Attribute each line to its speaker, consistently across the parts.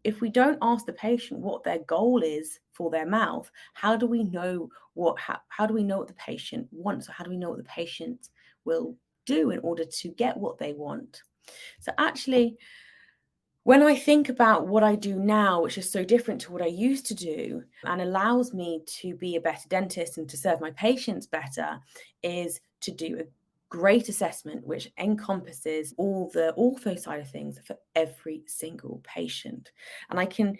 Speaker 1: if we don't ask the patient what their goal is for their mouth, how do we know how do we know what the patient wants, or how do we know what the patient will do in order to get what they want? So actually, when I think about what I do now, which is so different to what I used to do and allows me to be a better dentist and to serve my patients better, is to do a great assessment which encompasses all the ortho side of things for every single patient. And I can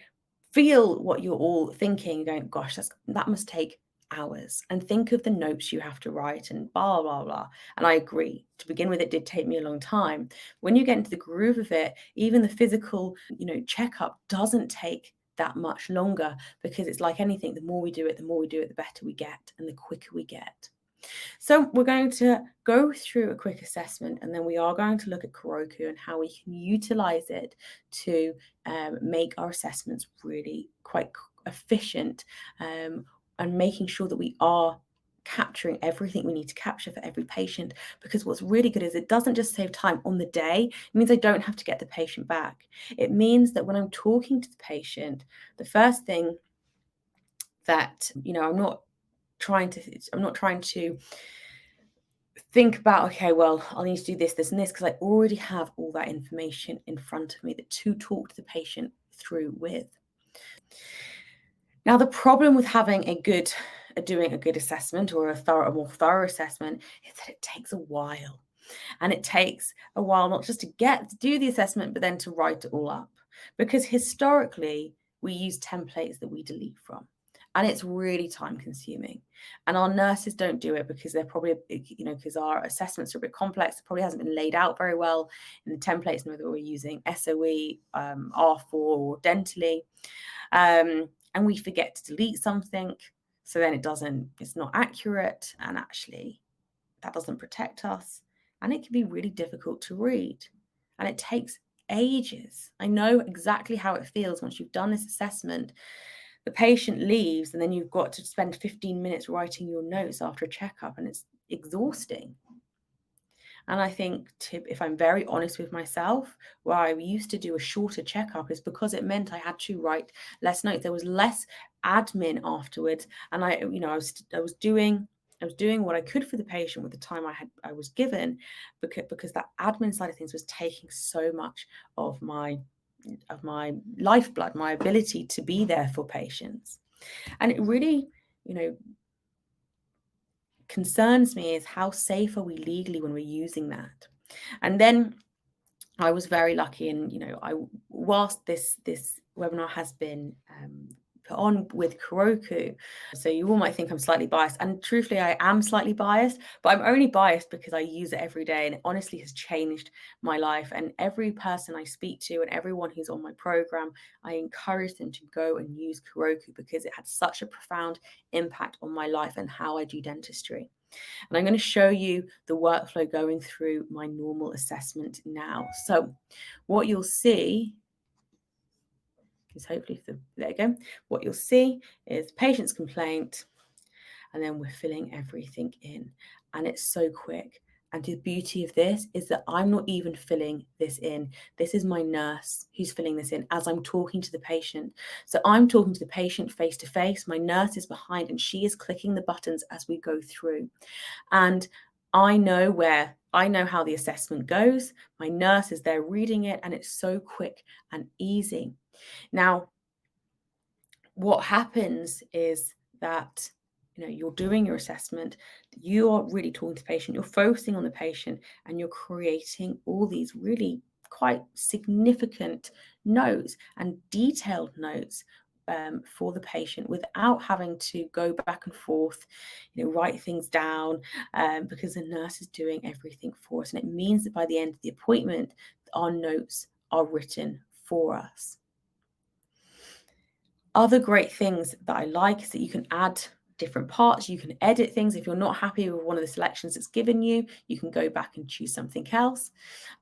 Speaker 1: feel what you're all thinking, going, gosh, that must take hours. And think of the notes you have to write and blah, blah, blah. And I agree. To begin with, it did take me a long time. When you get into the groove of it, even the physical, checkup doesn't take that much longer, because it's like anything, the more we do it, the better we get and the quicker we get. So we're going to go through a quick assessment, and then we are going to look at Kiroku and how we can utilize it to make our assessments really quite efficient, and making sure that we are capturing everything we need to capture for every patient. Because what's really good is it doesn't just save time on the day. It means I don't have to get the patient back. It means that when I'm talking to the patient, the first thing that, I'm not trying to think about, okay, well, I'll need to do this, this, and this, because I already have all that information in front of me to talk to the patient through with. Now, the problem with having doing a good assessment, or a more thorough assessment, is that it takes a while. And it takes a while not just to do the assessment, but then to write it all up. Because historically, we use templates that we delete from. And it's really time consuming. And our nurses don't do it because they're probably, because our assessments are a bit complex. It probably hasn't been laid out very well in the templates, whether we're using SOE, R4, or dentally. And we forget to delete something. So then it's not accurate. And actually, that doesn't protect us. And it can be really difficult to read. And it takes ages. I know exactly how it feels once you've done this assessment. The patient leaves, and then you've got to spend 15 minutes writing your notes after a checkup, and it's exhausting. And I think, if I'm very honest with myself, where I used to do a shorter checkup is because it meant I had to write less notes. There was less admin afterwards, and I was doing what I could for the patient with the time I was given, because that admin side of things was taking so much of my lifeblood, my ability to be there for patients. And it really, concerns me is how safe are we legally when we're using that. And then I was very lucky, and whilst this webinar has been put on with Kiroku, so you all might think I'm slightly biased, and truthfully I am slightly biased, but I'm only biased because I use it every day, and it honestly has changed my life. And every person I speak to and everyone who's on my program, I encourage them to go and use Kiroku, because it had such a profound impact on my life and how I do dentistry. And I'm going to show you the workflow going through my normal assessment now. So what you'll see is, hopefully, there you go. What you'll see is patient's complaint, and then we're filling everything in. And it's so quick. And the beauty of this is that I'm not even filling this in. This is my nurse who's filling this in as I'm talking to the patient. So I'm talking to the patient face to face. My nurse is behind, and she is clicking the buttons as we go through. And I know how the assessment goes. My nurse is there reading it, and it's so quick and easy. Now, what happens is that you're doing your assessment, you're really talking to the patient, you're focusing on the patient, and you're creating all these really quite significant notes and detailed notes for the patient, without having to go back and forth, write things down, because the nurse is doing everything for us. And it means that by the end of the appointment, our notes are written for us. Other great things that I like is that you can add different parts, you can edit things. If you're not happy with one of the selections that's given you, you can go back and choose something else,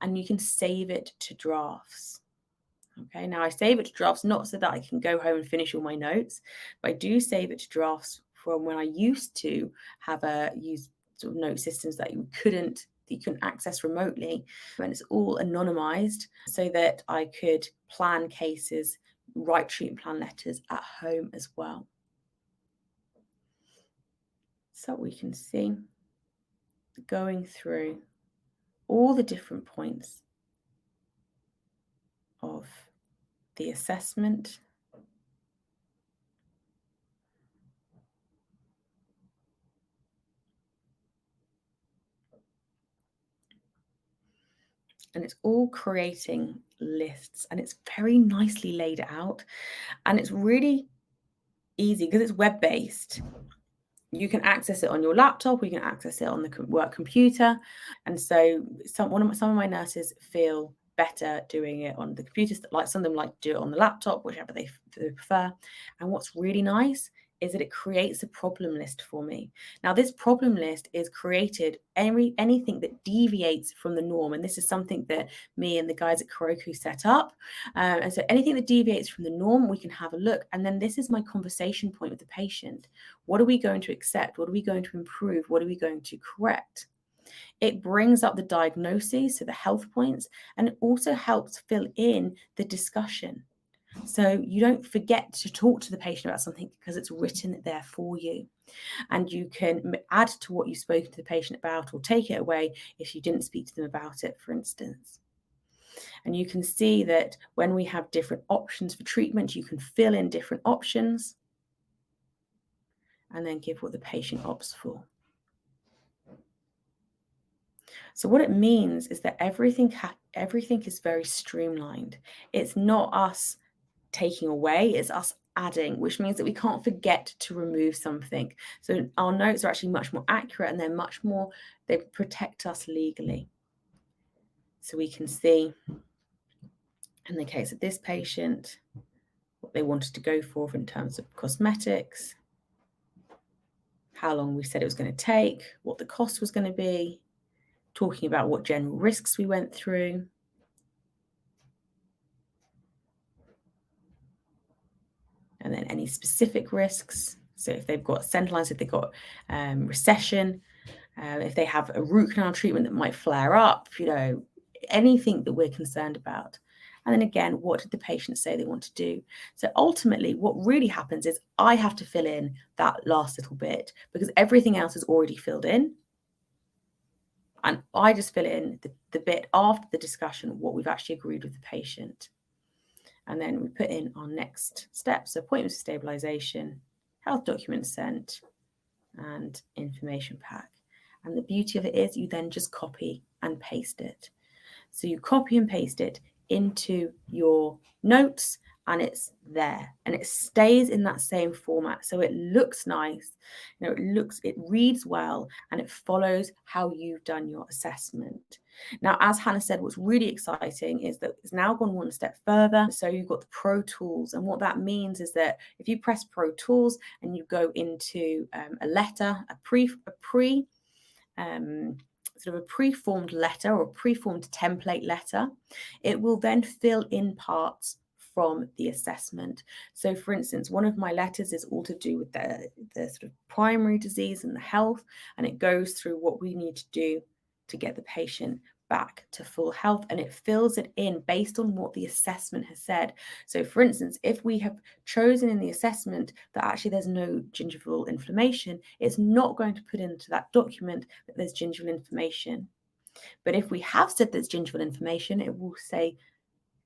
Speaker 1: and you can save it to drafts. Okay, now I save it to drafts not so that I can go home and finish all my notes, but I do save it to drafts from when I used to use sort of note systems that you couldn't access remotely, and it's all anonymized so that I could plan cases write treatment plan letters at home as well. So we can see going through all the different points of the assessment. And it's all creating lists, and it's very nicely laid out, and it's really easy because it's web-based. You can access it on your laptop, or you can access it on the work computer. And so some of my nurses feel better doing it on the computers. Like some of them like to do it on the laptop, whichever they prefer. And what's really nice is that it creates a problem list for me. Now, this problem list is created anything that deviates from the norm. And this is something that me and the guys at Kiroku set up. And so anything that deviates from the norm, we can have a look. And then this is my conversation point with the patient. What are we going to accept? What are we going to improve? What are we going to correct? It brings up the diagnoses, so the health points, and it also helps fill in the discussion. So you don't forget to talk to the patient about something because it's written there for you. And you can add to what you've spoken to the patient about or take it away if you didn't speak to them about it, for instance. And you can see that when we have different options for treatment, you can fill in different options and then give what the patient opts for. So what it means is that everything is very streamlined. It's not us taking away, it's us adding, which means that we can't forget to remove something. So our notes are actually much more accurate, and they protect us legally. So we can see in the case of this patient, what they wanted to go for in terms of cosmetics, how long we said it was going to take, what the cost was going to be, talking about what general risks we went through. And then any specific risks. So if they've got central lines, if they've got recession, if they have a root canal treatment that might flare up, anything that we're concerned about. And then again, what did the patient say they want to do? So ultimately, what really happens is I have to fill in that last little bit because everything else is already filled in. And I just fill in the bit after the discussion, what we've actually agreed with the patient. And then we put in our next steps, appointments for stabilization, health document sent, and information pack. And the beauty of it is you then just copy and paste it. So you copy and paste it into your notes and it's there and it stays in that same format. So it looks nice, it reads well, and it follows how you've done your assessment. Now, as Hannah said, what's really exciting is that it's now gone one step further. So you've got the Pro Tools. And what that means is that if you press Pro Tools and you go into a letter, sort of a preformed letter or a preformed template letter, it will then fill in parts from the assessment. So for instance, one of my letters is all to do with the sort of primary disease and the health, and it goes through what we need to do to get the patient back to full health, and it fills it in based on what the assessment has said. So for instance, if we have chosen in the assessment that actually there's no gingival inflammation, it's not going to put into that document that there's gingival inflammation. But if we have said there's gingival inflammation, it will say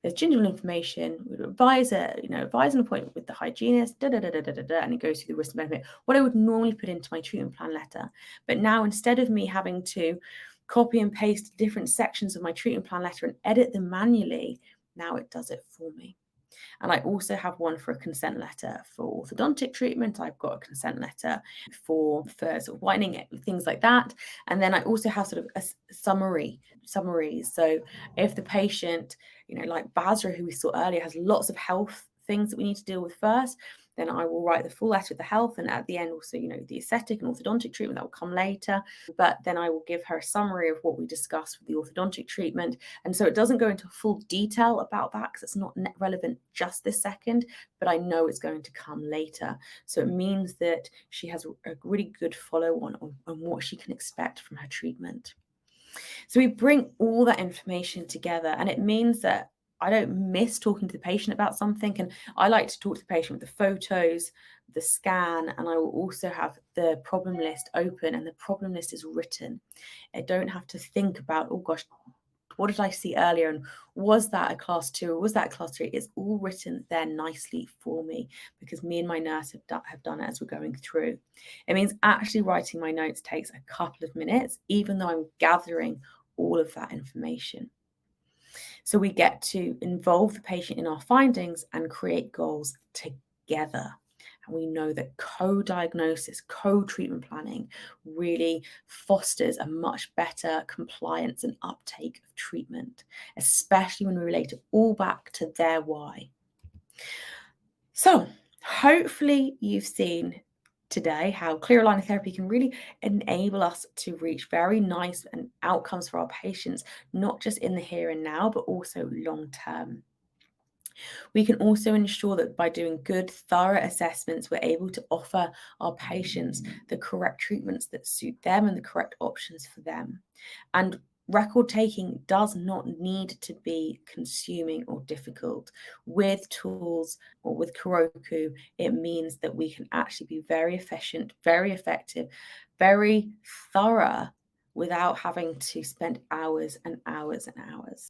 Speaker 1: there's gingival inflammation, we would advise an appointment with the hygienist, and it goes through the risk and benefit, what I would normally put into my treatment plan letter. But now, instead of me having to copy and paste different sections of my treatment plan letter and edit them manually, now it does it for me. And I also have one for a consent letter for orthodontic treatment. I've got a consent letter for sort of whitening, things like that. And then I also have sort of a summaries. So if the patient, like Basra, who we saw earlier, has lots of health things that we need to deal with first, then I will write the full letter of the health, and at the end also, the aesthetic and orthodontic treatment that will come later. But then I will give her a summary of what we discussed with the orthodontic treatment. And so it doesn't go into full detail about that because it's not relevant just this second, but I know it's going to come later. So it means that she has a really good follow on what she can expect from her treatment. So we bring all that information together, and it means that I don't miss talking to the patient about something, and I like to talk to the patient with the photos, the scan, and I will also have the problem list open, and the problem list is written. I don't have to think about, oh gosh, what did I see earlier? And was that a class 2 or was that a class 3? It's all written there nicely for me because me and my nurse have done it as we're going through. It means actually writing my notes takes a couple of minutes, even though I'm gathering all of that information. So we get to involve the patient in our findings and create goals together. And we know that co-diagnosis, co-treatment planning really fosters a much better compliance and uptake of treatment, especially when we relate it all back to their why. So hopefully you've seen today how clear aligner therapy can really enable us to reach very nice and outcomes for our patients, not just in the here and now, but also long term. We can also ensure that by doing good, thorough assessments, we're able to offer our patients the correct treatments that suit them and the correct options for them. And record taking does not need to be consuming or difficult. With tools or with Kiroku, it means that we can actually be very efficient, very effective, very thorough without having to spend hours and hours and hours.